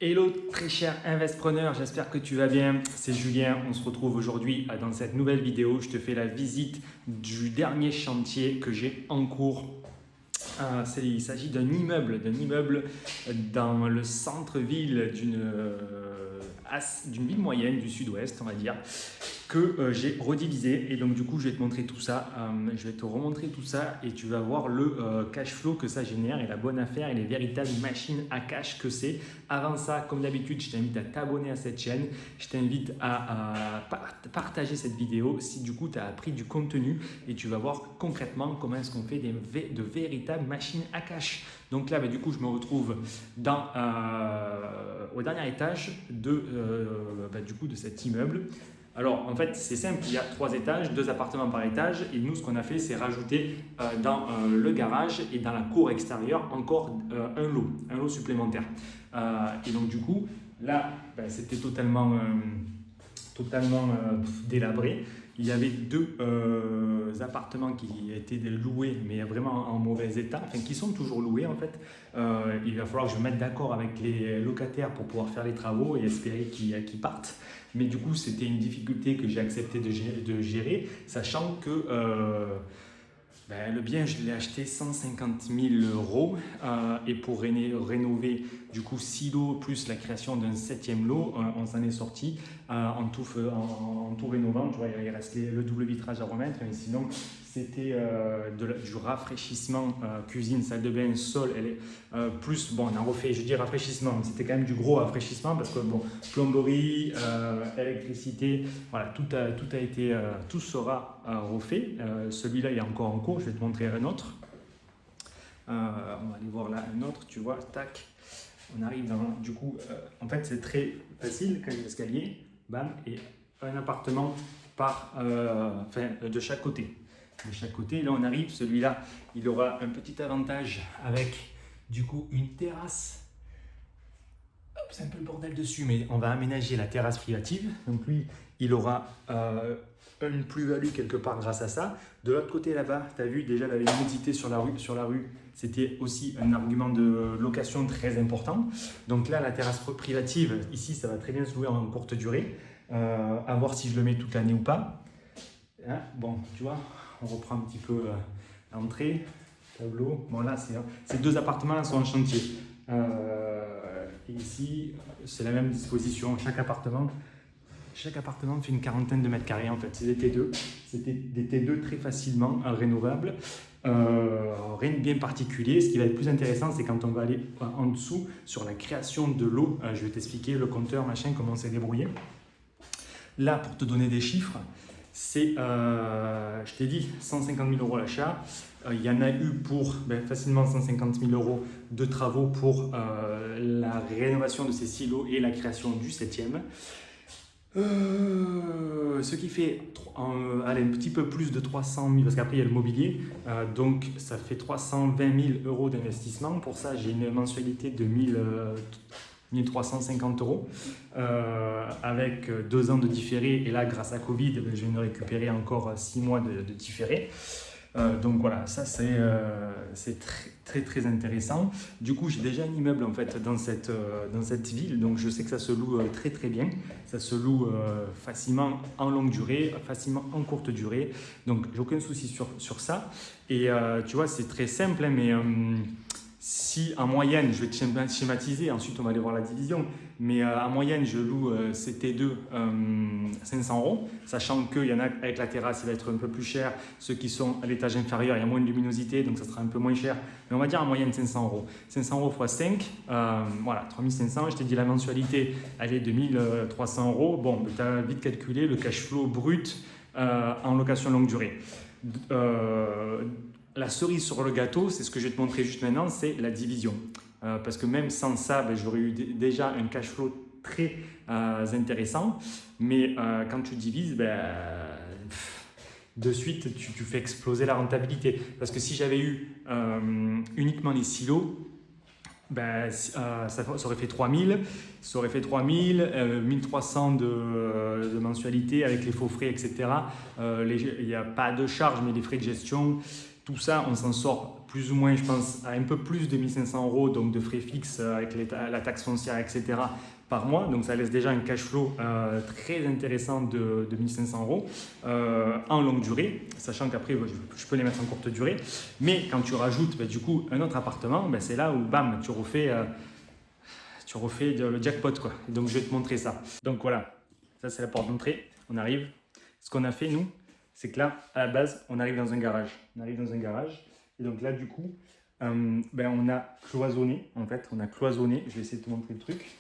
Hello très cher investisseur, j'espère que tu vas bien. C'est Julien, on se retrouve aujourd'hui dans cette nouvelle vidéo. Je te fais la visite du dernier chantier que j'ai en cours. Il s'agit d'un immeuble dans le centre-ville d'une ville moyenne du sud-ouest, on va dire, que j'ai redivisé. Et donc du coup, je vais te montrer tout ça. Je vais te remontrer tout ça et tu vas voir le cash flow que ça génère et la bonne affaire et les véritables machines à cash que c'est. Avant ça, comme d'habitude, je t'invite à t'abonner à cette chaîne. Je t'invite à partager cette vidéo si du coup tu as appris du contenu et tu vas voir concrètement comment est-ce qu'on fait de véritables machines à cash. Donc là, du coup, je me retrouve au dernier étage de cet immeuble. Alors, en fait, c'est simple, il y a 3 étages, 2 appartements par étage. Et nous, ce qu'on a fait, c'est rajouter dans le garage et dans la cour extérieure encore un lot supplémentaire. Et donc, du coup, là, c'était totalement délabré. Il y avait 2 appartements qui étaient loués, mais vraiment en mauvais état, enfin qui sont toujours loués en fait. Il va falloir que je me mette d'accord avec les locataires pour pouvoir faire les travaux et espérer qu'ils partent. Mais du coup, c'était une difficulté que j'ai accepté de gérer, sachant que le bien, je l'ai acheté 150 000 € et pour rénover du coup 6 lots plus la création d'un 7e lot, on s'en est sorti en tout rénovant. Tu vois, il reste le double vitrage à remettre, mais sinon c'était du rafraîchissement cuisine, salle de bain, sol, plus, bon, on a refait, je dis rafraîchissement, mais c'était quand même du gros rafraîchissement parce que bon, plomberie, électricité, voilà, tout sera refait. Celui-là il est encore en cours, je vais te montrer un autre. On va aller voir là un autre, tu vois, tac, on arrive du coup, en fait c'est très facile, quand il y a l'escalier, bam, et un appartement de chaque côté. De chaque côté, là on arrive, celui-là il aura un petit avantage avec du coup une terrasse. C'est un peu le bordel dessus, mais on va aménager la terrasse privative. Donc lui, il aura une plus-value quelque part grâce à ça. De l'autre côté là-bas, tu as vu déjà la luminosité sur la rue, c'était aussi un argument de location très important. Donc là, la terrasse privative, ici, ça va très bien se louer en courte durée. À voir si je le mets toute l'année ou pas. Hein, bon, tu vois, on reprend un petit peu l'entrée, tableau. Bon là, ces 2 appartements sont en chantier. Et ici, c'est la même disposition. Chaque appartement fait une quarantaine de mètres carrés en fait. C'est des T2. C'était des T2 très facilement rénovables. Rien de bien particulier. Ce qui va être plus intéressant, c'est quand on va aller en dessous sur la création de l'eau. Je vais t'expliquer le compteur, machin, comment c'est débrouillé. Là, pour te donner des chiffres, c'est, je t'ai dit, 150 000 € l'achat. Il y en a eu pour facilement 150 000 € de travaux pour la rénovation de ces 6 lots et la création du 7e. Ce qui fait un petit peu plus de 300 000, parce qu'après il y a le mobilier, donc ça fait 320 000 € d'investissement. Pour ça, j'ai une mensualité de 1 350 €, avec 2 ans de différé, et là grâce à Covid, je viens de récupérer encore 6 mois de différé. Donc voilà, ça c'est très très intéressant. Du coup, j'ai déjà un immeuble en fait dans cette ville, donc je sais que ça se loue très très bien. Ça se loue facilement en longue durée, facilement en courte durée. Donc j'ai aucun souci sur ça. Et tu vois, c'est très simple, hein, mais si en moyenne, je vais te schématiser, ensuite on va aller voir la division, mais en moyenne je loue ces T2 500 €, sachant qu'il y en a avec la terrasse, il va être un peu plus cher. Ceux qui sont à l'étage inférieur, il y a moins de luminosité, donc ça sera un peu moins cher. Mais on va dire en moyenne 500 €. 500 € x 5, voilà, 3500. Je t'ai dit la mensualité, elle est de 1 300 €. Bon, tu as vite calculé le cash flow brut en location longue durée. La cerise sur le gâteau, c'est ce que je vais te montrer juste maintenant, c'est la division. Parce que même sans ça, j'aurais eu déjà un cash flow très intéressant. Mais quand tu divises, de suite, tu fais exploser la rentabilité. Parce que si j'avais eu uniquement les silos, ça aurait fait 3000, ça aurait fait 3000, 1300 de mensualité avec les faux frais, etc. Il n'y a pas de charge, mais les frais de gestion, Tout ça, on s'en sort plus ou moins, je pense, à un peu plus de 1500 €, donc de frais fixes avec la taxe foncière, etc. par mois. Donc ça laisse déjà un cash flow très intéressant de 1500 € en longue durée, sachant qu'après, je peux les mettre en courte durée. Mais quand tu rajoutes du coup un autre appartement, c'est là où bam, tu refais le jackpot, quoi. Et donc je vais te montrer ça. Donc voilà, ça c'est la porte d'entrée. On arrive. Ce qu'on a fait, nous, c'est que là, à la base, on arrive dans un garage. Et donc là, du coup, on a cloisonné. En fait, on a cloisonné. Je vais essayer de te montrer le truc.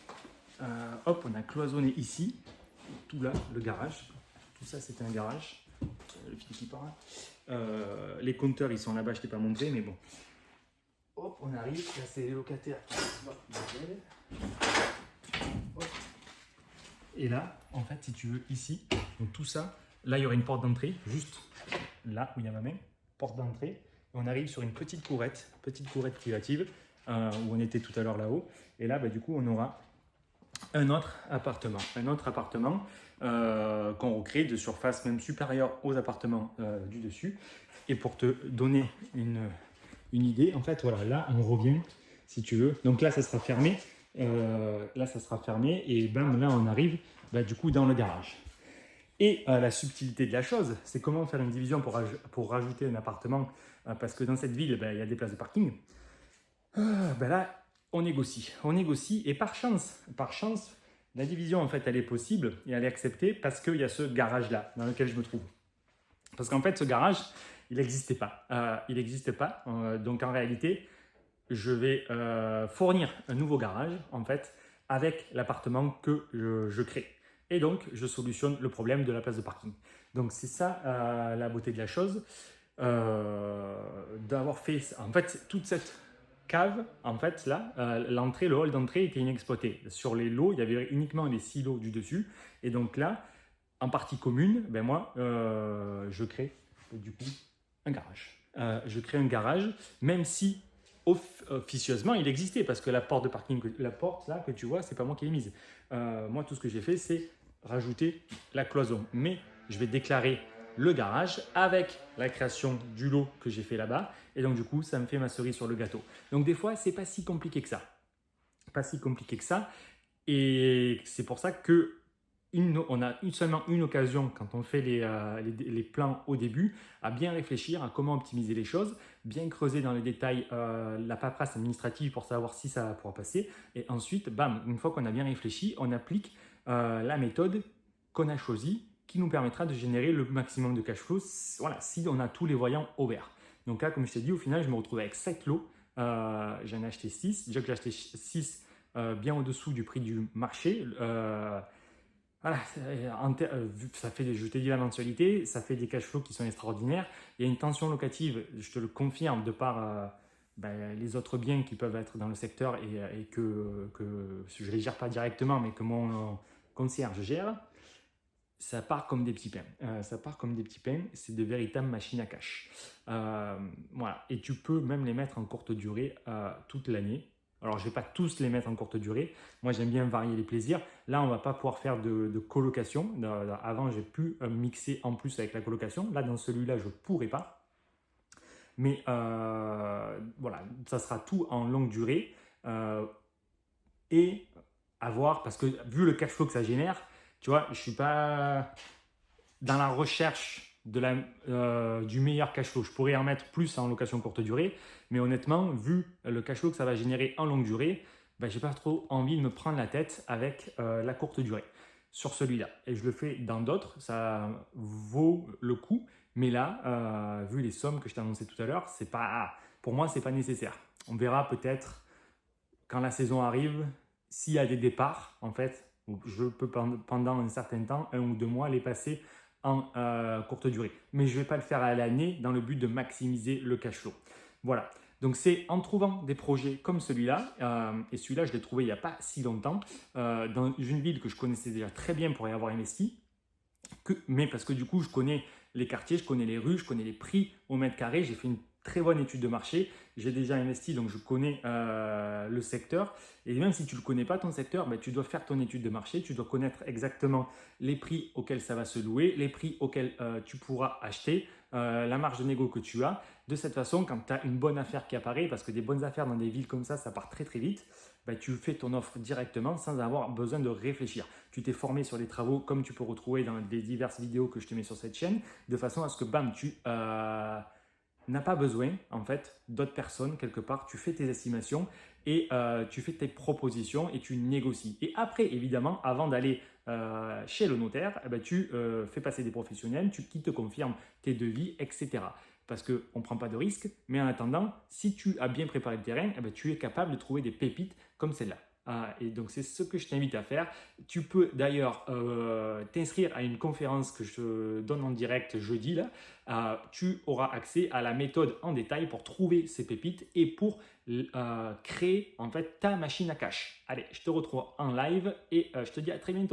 Hop, on a cloisonné ici. Tout là, le garage. Tout ça, c'était un garage. Le fil qui part. Les compteurs, ils sont là-bas. Je ne t'ai pas montré, mais bon. Hop, on arrive. Là, c'est les locataires. Et là, en fait, si tu veux, ici, donc tout ça, là, il y aurait une porte d'entrée, juste là où il y a ma main, porte d'entrée. Et on arrive sur une petite courette privative, où on était tout à l'heure là-haut. Et là, du coup, on aura un autre appartement qu'on recrée de surface même supérieure aux appartements du dessus. Et pour te donner une idée, en fait, voilà, là, on revient, si tu veux. Donc là, ça sera fermé. Et bam, là, on arrive du coup dans le garage. Et la subtilité de la chose, c'est comment faire une division pour rajouter un appartement, parce que dans cette ville, il y a des places de parking. Là, on négocie, et par chance, la division, en fait, elle est possible et elle est acceptée parce qu'il y a ce garage-là dans lequel je me trouve. Parce qu'en fait, ce garage, il n'existait pas. Donc en réalité, je vais fournir un nouveau garage, en fait, avec l'appartement que je crée. Et donc, je solutionne le problème de la place de parking. Donc, c'est ça la beauté de la chose, d'avoir fait, en fait, toute cette cave, en fait, là, le hall d'entrée était inexploité. Sur les lots, il y avait uniquement les 6 lots du dessus. Et donc là, en partie commune, moi, je crée du coup un garage. Même si officieusement il existait, parce que la porte de parking, la porte là que tu vois, c'est pas moi qui l'ai mise. Moi, tout ce que j'ai fait, c'est rajouter la cloison. Mais je vais déclarer le garage avec la création du lot que j'ai fait là-bas. Et donc, du coup, ça me fait ma cerise sur le gâteau. Donc, des fois, c'est pas si compliqué que ça. Et c'est pour ça que on a seulement une occasion quand on fait les plans au début à bien réfléchir à comment optimiser les choses, bien creuser dans les détails la paperasse administrative pour savoir si ça pourra passer. Et ensuite, bam, une fois qu'on a bien réfléchi, on applique la méthode qu'on a choisie qui nous permettra de générer le maximum de cash flow, voilà, si on a tous les voyants au vert. Donc là, comme je t'ai dit, au final, je me retrouve avec 7 lots. J'en ai acheté 6. Déjà que j'ai acheté 6 bien au-dessous du prix du marché. Voilà, ça fait, je t'ai dit la mensualité, ça fait des cash flows qui sont extraordinaires. Il y a une tension locative, je te le confirme, de par les autres biens qui peuvent être dans le secteur et que je ne les gère pas directement, mais que mon concierge gère. Ça part comme des petits pains. C'est de véritables machines à cash. Voilà. Et tu peux même les mettre en courte durée toute l'année. Alors, je ne vais pas tous les mettre en courte durée. Moi, j'aime bien varier les plaisirs. Là, on ne va pas pouvoir faire de colocation. Avant, j'ai pu mixer en plus avec la colocation. Là, dans celui-là, je ne pourrais pas. Mais voilà, ça sera tout en longue durée. Et à voir, parce que vu le cash flow que ça génère, tu vois, je ne suis pas dans la recherche du meilleur cash flow. Je pourrais en mettre plus en location courte durée, mais honnêtement, vu le cash flow que ça va générer en longue durée, je n'ai pas trop envie de me prendre la tête avec la courte durée sur celui-là. Et je le fais dans d'autres, ça vaut le coup, mais là, vu les sommes que je t'ai annoncées tout à l'heure, pour moi, ce n'est pas nécessaire. On verra peut-être quand la saison arrive, s'il y a des départs, en fait, je peux pendant un certain temps, 1 ou 2 mois, les passer en courte durée. Mais je ne vais pas le faire à l'année dans le but de maximiser le cash flow. Voilà. Donc, c'est en trouvant des projets comme celui-là, et celui-là, je l'ai trouvé il n'y a pas si longtemps, dans une ville que je connaissais déjà très bien pour y avoir investi, mais parce que du coup, je connais les quartiers, je connais les rues, je connais les prix au mètre carré, j'ai fait une très bonne étude de marché. J'ai déjà investi, donc je connais le secteur. Et même si tu ne le connais pas, ton secteur, tu dois faire ton étude de marché. Tu dois connaître exactement les prix auxquels ça va se louer, les prix auxquels tu pourras acheter, la marge de négo que tu as. De cette façon, quand tu as une bonne affaire qui apparaît, parce que des bonnes affaires dans des villes comme ça part très très vite, tu fais ton offre directement sans avoir besoin de réfléchir. Tu t'es formé sur les travaux comme tu peux retrouver dans les diverses vidéos que je te mets sur cette chaîne, de façon à ce que tu n'as pas besoin en fait d'autres personnes quelque part. Tu fais tes estimations et tu fais tes propositions et tu négocies. Et après, évidemment, avant d'aller chez le notaire, tu fais passer des professionnels qui te confirment tes devis, etc. Parce qu'on ne prend pas de risques, mais en attendant, si tu as bien préparé le terrain, tu es capable de trouver des pépites comme celle-là. Et donc, c'est ce que je t'invite à faire. Tu peux d'ailleurs t'inscrire à une conférence que je donne en direct jeudi. Là. Tu auras accès à la méthode en détail pour trouver ces pépites et pour créer en fait ta machine à cash. Allez, je te retrouve en live et je te dis à très bientôt.